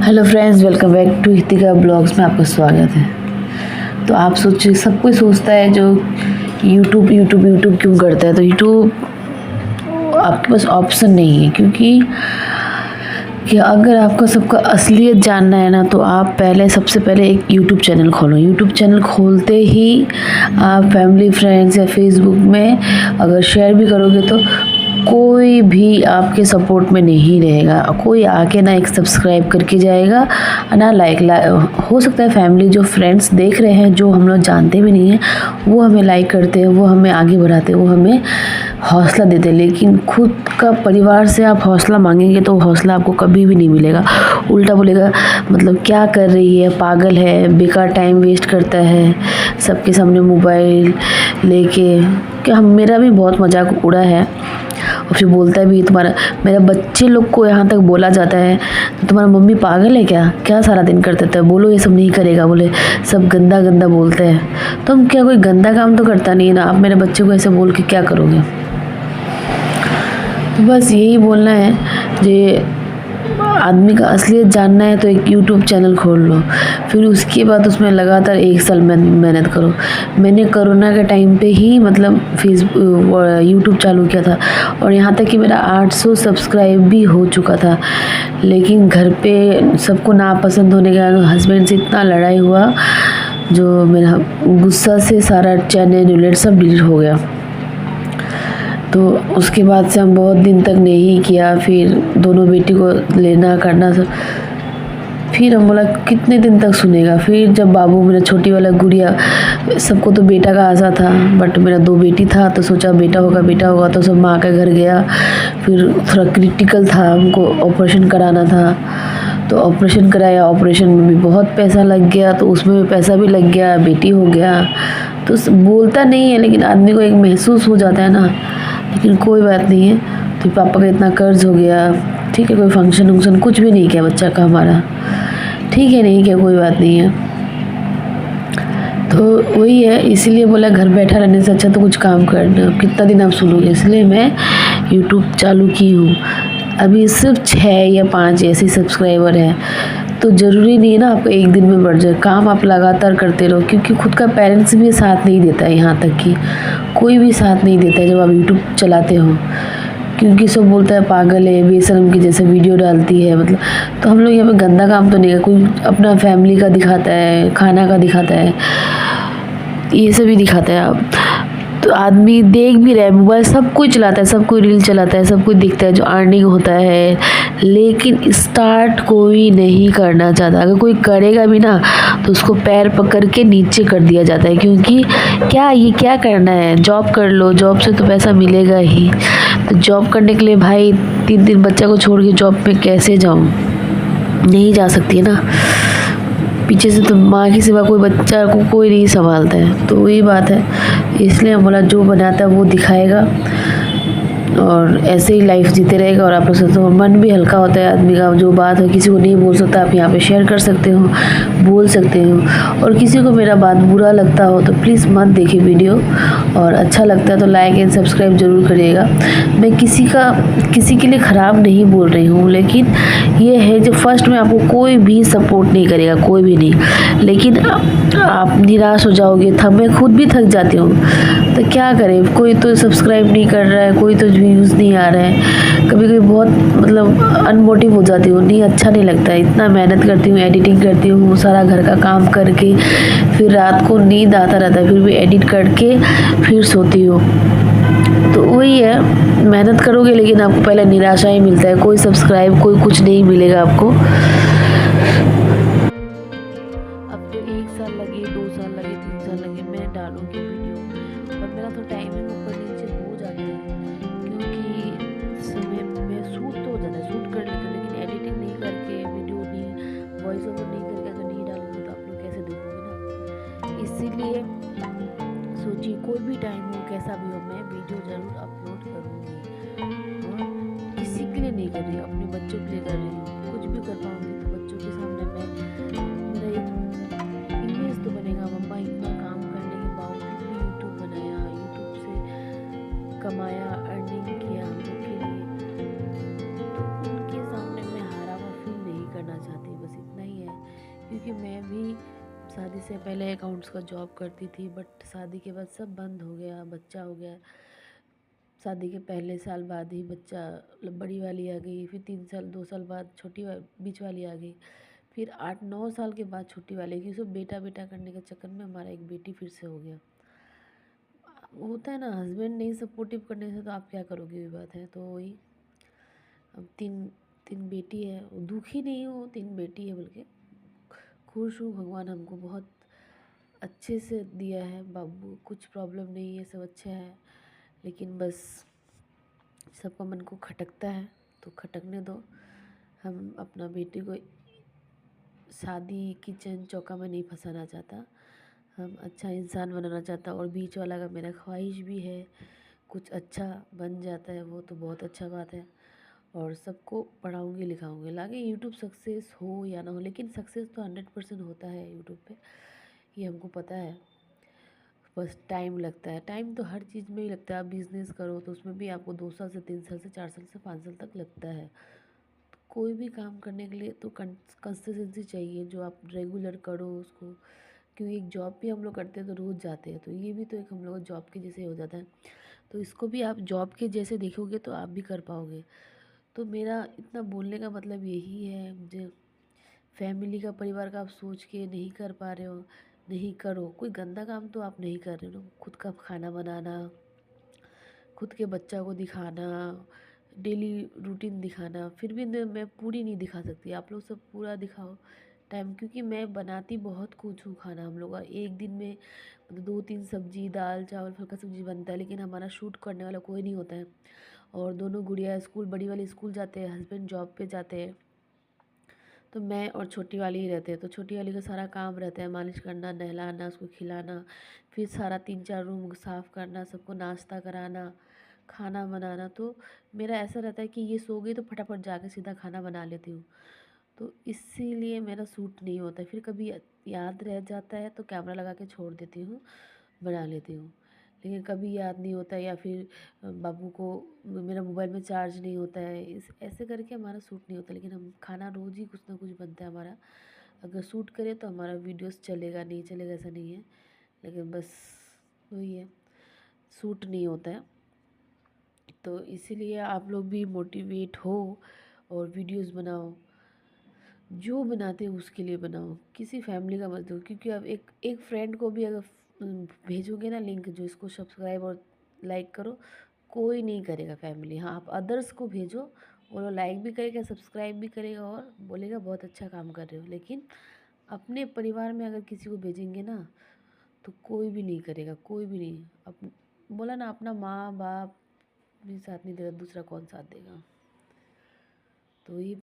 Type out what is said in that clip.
Hello friends, welcome back to Hitika blogs में आपका स्वागत है। तो आप सोचिए, सब कोई सोचता है जो यूट्यूब क्यों करता है। तो यूट्यूब आपके पास ऑप्शन नहीं है, क्योंकि कि अगर आपका सबका असलियत जानना है ना, तो आप सबसे पहले एक यूट्यूब चैनल खोलो। यूट्यूब चैनल खोलते ही आप फैमिली फ्रेंड्स या फेसबुक में अगर शेयर भी करोगे तो कोई भी आपके सपोर्ट में नहीं रहेगा। कोई आके ना एक सब्सक्राइब करके जाएगा, ना लाइक हो सकता है फैमिली जो फ्रेंड्स देख रहे हैं, जो हम लोग जानते भी नहीं हैं, वो हमें लाइक करते हैं, वो हमें आगे बढ़ाते हैं, वो हमें हौसला देते हैं। लेकिन खुद का परिवार से आप हौसला मांगेंगे तो हौसला आपको कभी भी नहीं मिलेगा। उल्टा बोलेगा, मतलब क्या कर रही है, पागल है, बेकार टाइम वेस्ट करता है सबके सामने मोबाइल लेके। क्या मेरा भी बहुत मजाक उड़ा है, और फिर बोलता है भी तुम्हारा, मेरा बच्चे लोग को यहाँ तक बोला जाता है तो तुम्हारा मम्मी पागल है क्या, क्या सारा दिन करते थे, बोलो ये सब नहीं करेगा, बोले सब गंदा गंदा बोलते हैं। तो हम क्या, कोई गंदा काम तो करता नहीं है ना, आप मेरे बच्चे को ऐसे बोल के क्या करोगे। तो बस यही बोलना है, जे आदमी का असलियत जानना है तो एक यूट्यूब चैनल खोल लो, फिर उसके बाद उसमें लगातार 1 साल मेहनत करो। मैंने कोरोना के टाइम पे ही मतलब यूट्यूब चालू किया था, और यहाँ तक कि मेरा 800 सब्सक्राइब भी हो चुका था। लेकिन घर पे सबको नापसंद होने के कारण हस्बैंड से इतना लड़ाई हुआ, जो मेरा गुस्सा से सारा चैनल सब डिलीट हो गया। तो उसके बाद से हम बहुत दिन तक नहीं किया। फिर दोनों बेटी को लेना करना सब, फिर हम बोला कितने दिन तक सुनेगा। फिर जब बाबू मेरा छोटी वाला गुड़िया, सबको तो बेटा का आशा था, बट मेरा 2 बेटी था, तो सोचा बेटा होगा तो सब माँ के घर गया। फिर थोड़ा क्रिटिकल था, हमको ऑपरेशन कराना था, तो ऑपरेशन कराया। ऑपरेशन में भी बहुत पैसा लग गया, तो उसमें भी पैसा भी लग गया, बेटी हो गया। तो बोलता नहीं है, लेकिन आदमी को एक महसूस हो जाता है ना। लेकिन कोई बात नहीं है, तो पापा का इतना कर्ज हो गया, ठीक है, कोई फंक्शन वंक्शन कुछ भी नहीं किया बच्चा का हमारा, ठीक है, नहीं किया, कोई बात नहीं है। तो वही है, इसीलिए बोला घर बैठा रहने से अच्छा तो कुछ काम करना। कितना दिन आप सुनोगे, इसलिए मैं यूट्यूब चालू की हूँ। अभी सिर्फ 6 या 5 ऐसे सब्सक्राइबर हैं, तो ज़रूरी नहीं है ना आपको एक दिन में बढ़ जाए। काम आप लगातार करते रहो, क्योंकि खुद का पेरेंट्स भी साथ नहीं देता है, यहाँ तक कि कोई भी साथ नहीं देता है जब आप यूट्यूब चलाते हो। क्योंकि सब बोलता है पागल है, बेशरम की जैसे वीडियो डालती है, मतलब। तो हम लोग यहाँ पे गंदा काम तो नहीं है, कोई अपना फैमिली का दिखाता है, खाना का दिखाता है, ये सब ही दिखाता है। आप तो आदमी देख भी रहा है, मोबाइल सब कोई चलाता है, सब कोई रील चलाता है, सब कोई दिखता है जो अर्निंग होता है, लेकिन स्टार्ट कोई नहीं करना चाहता। अगर कोई करेगा भी ना, तो उसको पैर पकड़ के नीचे कर दिया जाता है, क्योंकि ये क्या करना है, जॉब कर लो, जॉब से तो पैसा मिलेगा ही। तो जॉब करने के लिए भाई 3 बच्चा को छोड़ के जॉब पे कैसे जाऊँ, नहीं जा सकती है ना। पीछे से तो माँ के सिवा कोई बच्चा को कोई नहीं संभालता है, तो वही बात है। इसलिए हम बोला जो बनाता है वो दिखाएगा, और ऐसे ही लाइफ जीते रहेगा। और आप लोग से तो मन भी हल्का होता है आदमी का, जो बात है किसी को नहीं बोल सकता, आप यहाँ पे शेयर कर सकते हो, बोल सकते हो। और किसी को मेरा बात बुरा लगता हो तो प्लीज़ मत देखिए वीडियो, और अच्छा लगता है तो लाइक एंड सब्सक्राइब ज़रूर करिएगा। मैं किसी के लिए ख़राब नहीं बोल रही हूँ, लेकिन ये है जो फर्स्ट में आपको कोई भी सपोर्ट नहीं करेगा, कोई भी नहीं। लेकिन आप निराश हो जाओगे, मैं खुद भी थक जाती हूँ, तो क्या करें, कोई तो सब्सक्राइब नहीं कर रहा है, कोई तो व्यूज़ नहीं आ रहा है। कभी कभी बहुत मतलब अनमोटिव हो जाती हूँ, नहीं अच्छा नहीं लगता है। इतना मेहनत करती हूँ, एडिटिंग करती हूँ, सारा घर का काम करके, फिर रात को नींद आता रहता है, फिर भी एडिट करके फिर सोती हूँ। तो वही है, मेहनत करोगे लेकिन आपको पहले निराशा ही मिलता है, कोई सब्सक्राइब कोई कुछ नहीं मिलेगा आपको। अब तो 1 साल लगे, 2 साल लगे, 3 साल लगे, मैं डालूंगी वीडियो, और मेरा तो टाइमिंग ऊपर नीचे हो जाता है, क्योंकि समय में शूट तो हो जाता है, शूट कर लेते, लेकिन एडिटिंग नहीं करके, वीडियो नहीं, वॉइस ओवर नहीं करके तो नहीं डालूंगी, तो आप लोग कैसे देखोगे ना। इसीलिए सोचिए, कोई भी टाइम हो, कैसा भी हो, मैं वीडियो ज़रूर अपलोड करूँगी। और किसी के लिए नहीं कर रही हूँ, अपने बच्चों के लिए कर रही हूँ। कुछ भी कर पाऊँगी तो बच्चों के सामने मेरा एक इमेज तो बनेगा, मम्मा इतना काम करने के बावजूद भी यूट्यूब बनाया, यूट्यूब से कमाया, अर्निंग किया हम लोग के लिए। तो उनके सामने मैं हारा हुआ फील नहीं करना चाहती, बस से पहले अकाउंट्स का जॉब करती थी, बट शादी के बाद सब बंद हो गया, बच्चा हो गया। शादी के पहले साल बाद ही बच्चा मतलब बड़ी वाली आ गई, फिर 3 साल 2 साल बाद छोटी बीच वाली आ गई, फिर 8-9 साल के बाद छोटी वाली की। सब बेटा बेटा करने के चक्कर में हमारा एक बेटी फिर से हो गया। होता है ना, हस्बैंड नहीं सपोर्टिव करने से तो आप क्या करोगे, ये बात है। तो वही अब तीन तीन बेटी है, दुखी नहीं हूँ, 3 बेटी है बल्कि खुश हूँ। भगवान हमको बहुत अच्छे से दिया है बाबू, कुछ प्रॉब्लम नहीं है, सब अच्छा है। लेकिन बस सबका मन को खटकता है, तो खटकने दो। हम अपना बेटी को शादी किचन चौका में नहीं फंसाना चाहता, हम अच्छा इंसान बनाना चाहता। और बीच वाला का मेरा ख्वाहिश भी है, कुछ अच्छा बन जाता है वो तो बहुत अच्छा बात है। और सबको पढ़ाऊँगी लिखाऊँगी, लागे यूट्यूब सक्सेस हो या ना हो, लेकिन सक्सेस तो 100% होता है यूट्यूब पे, ये हमको पता है। बस टाइम लगता है, टाइम तो हर चीज़ में ही लगता है। आप बिज़नेस करो तो उसमें भी आपको 2 साल से 3 साल से 4 साल से 5 साल तक लगता है। तो कोई भी काम करने के लिए तो कंसिस्टेंसी चाहिए, जो आप रेगुलर करो उसको। क्योंकि एक जॉब भी हम लोग करते हैं तो रोज़ जाते हैं, तो ये भी तो एक हम लोग जॉब के जैसे हो जाता है। तो इसको भी आप जॉब के जैसे देखोगे तो आप भी कर पाओगे। तो मेरा इतना बोलने का मतलब यही है, मुझे फैमिली का, परिवार का आप सोच के नहीं कर पा रहे हो, नहीं करो। कोई गंदा काम तो आप नहीं कर रहे हो। खुद का खाना बनाना, खुद के बच्चा को दिखाना, डेली रूटीन दिखाना, फिर भी मैं पूरी नहीं दिखा सकती, आप लोग सब पूरा दिखाओ टाइम। क्योंकि मैं बनाती बहुत कुछ हूँ खाना, हम लोग का एक दिन में मतलब 2-3 सब्जी, दाल चावल, फुल्का सब्जी बनता है। लेकिन हमारा शूट करने वाला कोई नहीं होता है। और दोनों गुड़िया स्कूल, बड़ी वाली स्कूल जाते हैं, हस्बैंड जॉब पे जाते हैं, तो मैं और छोटी वाली ही रहते हैं। तो छोटी वाली का सारा काम रहता है, मालिश करना, नहलाना, उसको खिलाना, फिर सारा 3-4 रूम साफ़ करना, सबको नाश्ता कराना, खाना बनाना। तो मेरा ऐसा रहता है कि ये सो गई तो फटाफट जाके सीधा खाना बना लेती हूँ। तो इसीलिए मेरा सूट नहीं होता है। फिर कभी याद रह जाता है तो कैमरा लगा के छोड़ देती हूँ, बना लेती हूँ। लेकिन कभी याद नहीं होता, या फिर बाबू को मेरा मोबाइल में चार्ज नहीं होता है, इस ऐसे करके हमारा सूट नहीं होता। लेकिन हम खाना रोज़ ही कुछ ना कुछ बनता है हमारा। अगर सूट करें तो हमारा वीडियोस चलेगा, नहीं चलेगा ऐसा नहीं है। लेकिन बस वही है, सूट नहीं होता है। तो इसीलिए आप लोग भी मोटिवेट हो और वीडियोस बनाओ। जो बनाते हो उसके लिए बनाओ, किसी फैमिली का मत दो। क्योंकि अब एक फ्रेंड को भी अगर भेजोगे ना लिंक, जो इसको सब्सक्राइब और लाइक करो, कोई नहीं करेगा फैमिली। हाँ, आप अदर्स को भेजो, वो लाइक भी करेगा, सब्सक्राइब भी करेगा और बोलेगा बहुत अच्छा काम कर रहे हो। लेकिन अपने परिवार में अगर किसी को भेजेंगे ना, तो कोई भी नहीं करेगा, कोई भी नहीं। बोला ना, अपना माँ बाप भी साथ नहीं देगा, दूसरा कौन साथ देगा। तो ये